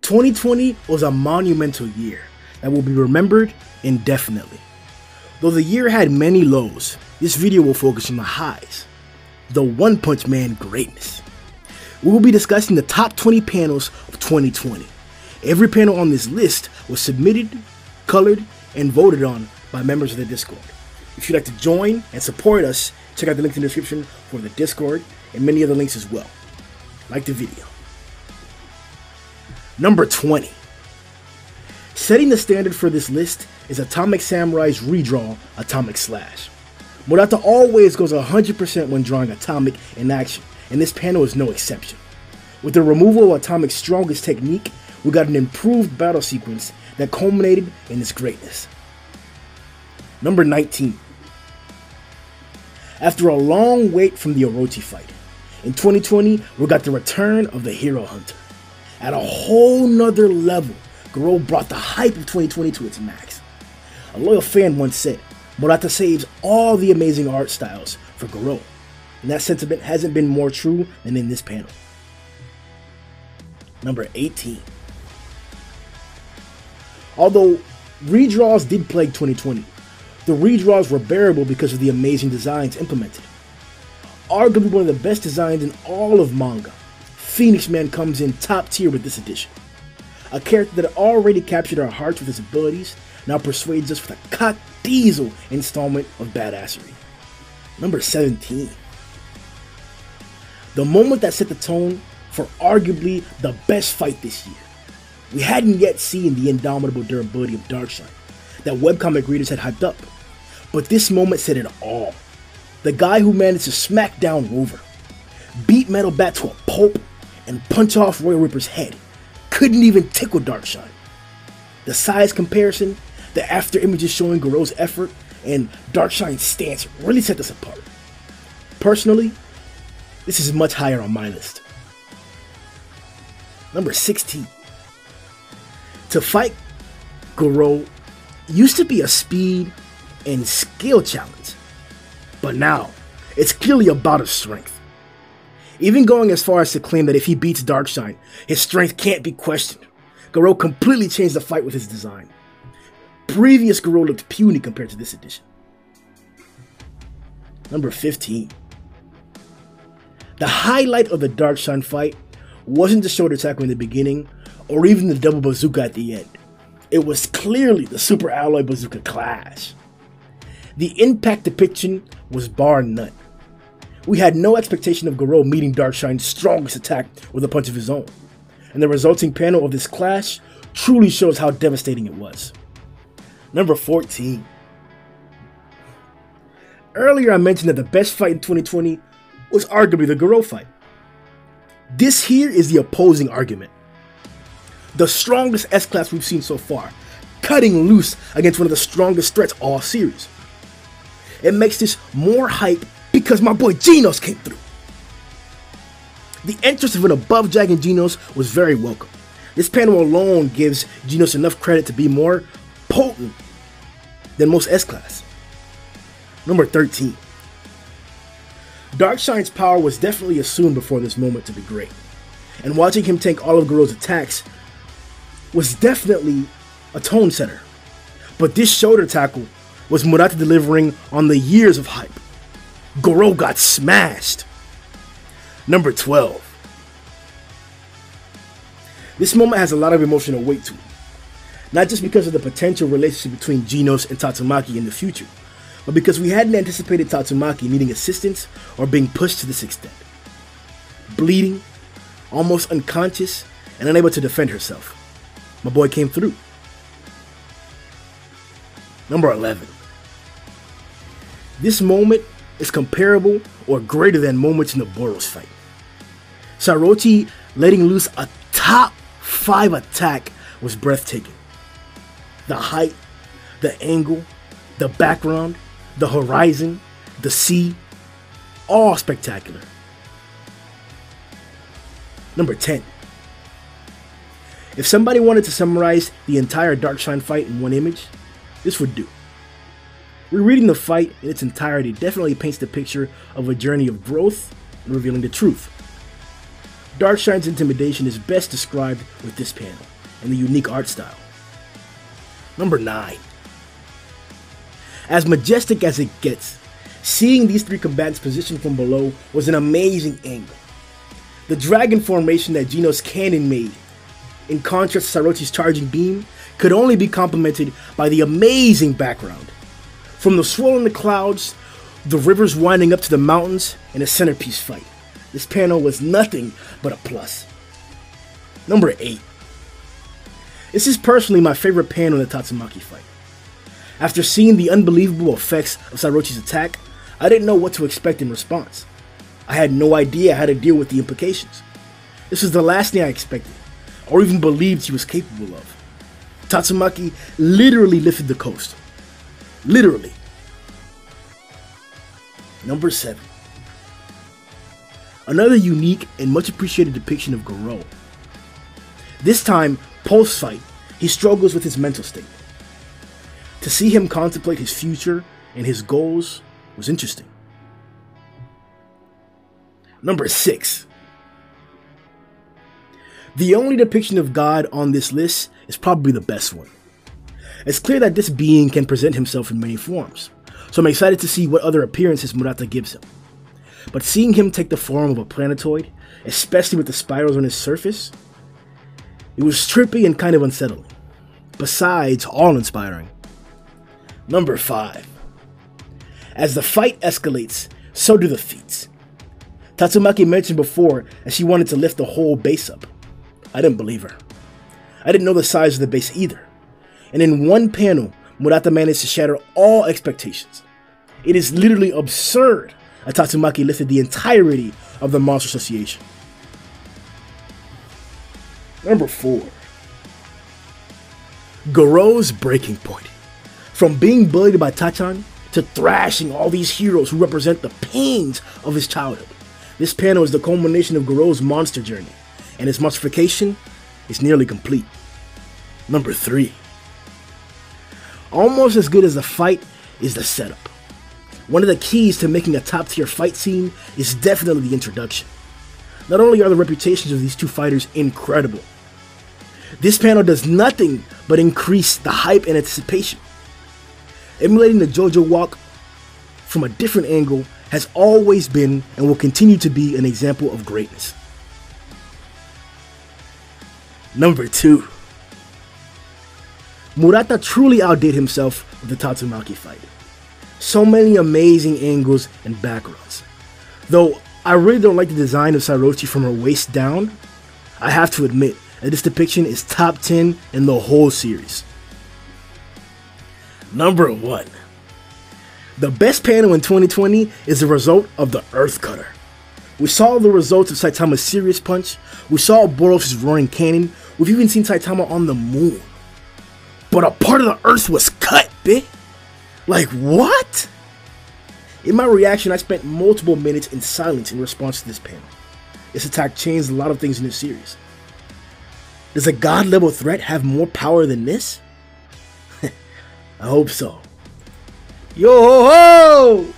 2020 was a monumental year that will be remembered indefinitely. Though the year had many lows, this video will focus on the highs, the One Punch Man greatness. We will be discussing the top 20 panels of 2020. Every panel on this list was submitted, colored, and voted on by members of the Discord. If you'd like to join and support us, check out the link in the description for the Discord and many other links as well. Like the video. Number 20. Setting the standard for this list is Atomic Samurai's redraw Atomic Slash. Murata always goes 100% when drawing Atomic in action, and this panel is no exception. With the removal of Atomic's strongest technique, we got an improved battle sequence that culminated in its greatness. Number 19. After a long wait from the Orochi fight, in 2020 we got the return of the Hero Hunter. At a whole nother level, Garou brought the hype of 2020 to its max. A loyal fan once said, Murata saves all the amazing art styles for Garou, and that sentiment hasn't been more true than in this panel. Number 18. Although redraws did plague 2020, the redraws were bearable because of the amazing designs implemented. Arguably one of the best designs in all of manga, Phoenix Man comes in top tier with this edition. A character that already captured our hearts with his abilities now persuades us with a cock diesel installment of badassery. Number 17. The moment that set the tone for arguably the best fight this year. We hadn't yet seen the indomitable durability of Darkshine that webcomic readers had hyped up, but this moment said it all. The guy who managed to smack down Rover, beat Metal Bat to a pulp, and punch off Royal Ripper's head couldn't even tickle Darkshine. The size comparison, the after images showing Garou's effort, and Darkshine's stance really set this apart. Personally, this is much higher on my list. Number 16. To fight Garou used to be a speed and skill challenge, but now it's clearly about his strength. Even going as far as to claim that if he beats Darkshine, his strength can't be questioned. Garou completely changed the fight with his design. Previous Garou looked puny compared to this edition. Number 15. The highlight of the Darkshine fight wasn't the shoulder tackle in the beginning, or even the double bazooka at the end. It was clearly the Super Alloy Bazooka clash. The impact depiction was bar none. We had no expectation of Garou meeting Darkshine's strongest attack with a punch of his own, and the resulting panel of this clash truly shows how devastating it was. Number 14. Earlier I mentioned that the best fight in 2020 was arguably the Garou fight. This here is the opposing argument. The strongest S-Class we've seen so far, cutting loose against one of the strongest threats all series. It makes this more hype because my boy Genos came through. The entrance of an above Dragon Genos was very welcome. This panel alone gives Genos enough credit to be more potent than most S-Class. Number 13. Darkshine's power was definitely assumed before this moment to be great, and watching him tank all of Garou's attacks was definitely a tone setter. But this shoulder tackle was Murata delivering on the years of hype. Garou got smashed. Number 12. This moment has a lot of emotional weight to it, not just because of the potential relationship between Genos and Tatsumaki in the future, but because we hadn't anticipated Tatsumaki needing assistance or being pushed to this extent. Bleeding, almost unconscious, and unable to defend herself, my boy came through. Number 11. This moment is comparable or greater than moments in the Boros fight. Sairochi letting loose a top 5 attack was breathtaking. The height, the angle, the background, the horizon, the sea, all spectacular. Number 10. If somebody wanted to summarize the entire Darkshine fight in one image, this would do. Rereading the fight in its entirety definitely paints the picture of a journey of growth and revealing the truth. Darkshine's intimidation is best described with this panel and the unique art style. Number 9. As majestic as it gets, seeing these three combatants positioned from below was an amazing angle. The dragon formation that Gino's cannon made, in contrast to Sorochi's charging beam, could only be complemented by the amazing background. From the swirl in the clouds, the rivers winding up to the mountains, and a centerpiece fight. This panel was nothing but a plus. Number 8. This is personally my favorite panel in the Tatsumaki fight. After seeing the unbelievable effects of Sorochi's attack, I didn't know what to expect in response. I had no idea how to deal with the implications. This was the last thing I expected, or even believed he was capable of. Tatsumaki literally lifted the coast. Literally. Number 7. Another unique and much appreciated depiction of Garou. This time, post-fight, he struggles with his mental state. To see him contemplate his future and his goals was interesting. Number 6. The only depiction of God on this list is probably the best one. It's clear that this being can present himself in many forms, so I'm excited to see what other appearances Murata gives him. But seeing him take the form of a planetoid, especially with the spirals on his surface, it was trippy and kind of unsettling, besides awe-inspiring. Number 5. As the fight escalates, so do the feats. Tatsumaki mentioned before that she wanted to lift the whole base up. I didn't believe her. I didn't know the size of the base either. And in one panel, Murata managed to shatter all expectations. It is literally absurd that Tatsumaki lifted the entirety of the Monster Association. Number 4. Garou's breaking point. From being bullied by Tachan to thrashing all these heroes who represent the pains of his childhood. This panel is the culmination of Garou's monster journey, and his monstrification is nearly complete. Number 3. Almost as good as the fight is the setup. One of the keys to making a top tier fight scene is definitely the introduction. Not only are the reputations of these two fighters incredible, this panel does nothing but increase the hype and anticipation. Emulating the JoJo walk from a different angle has always been and will continue to be an example of greatness. Number 2. Murata truly outdid himself with the Tatsumaki fight. So many amazing angles and backgrounds. Though I really don't like the design of Sorochi from her waist down, I have to admit that this depiction is top 10 in the whole series. Number 1. The best panel in 2020 is the result of the Earth Cutter. We saw the results of Saitama's serious punch, we saw Boros' roaring cannon, we've even seen Saitama on the moon. But a part of the Earth was cut, bitch! Like, what? In my reaction, I spent multiple minutes in silence in response to this panel. This attack changed a lot of things in this series. Does a god level threat have more power than this? I hope so. Yo ho ho!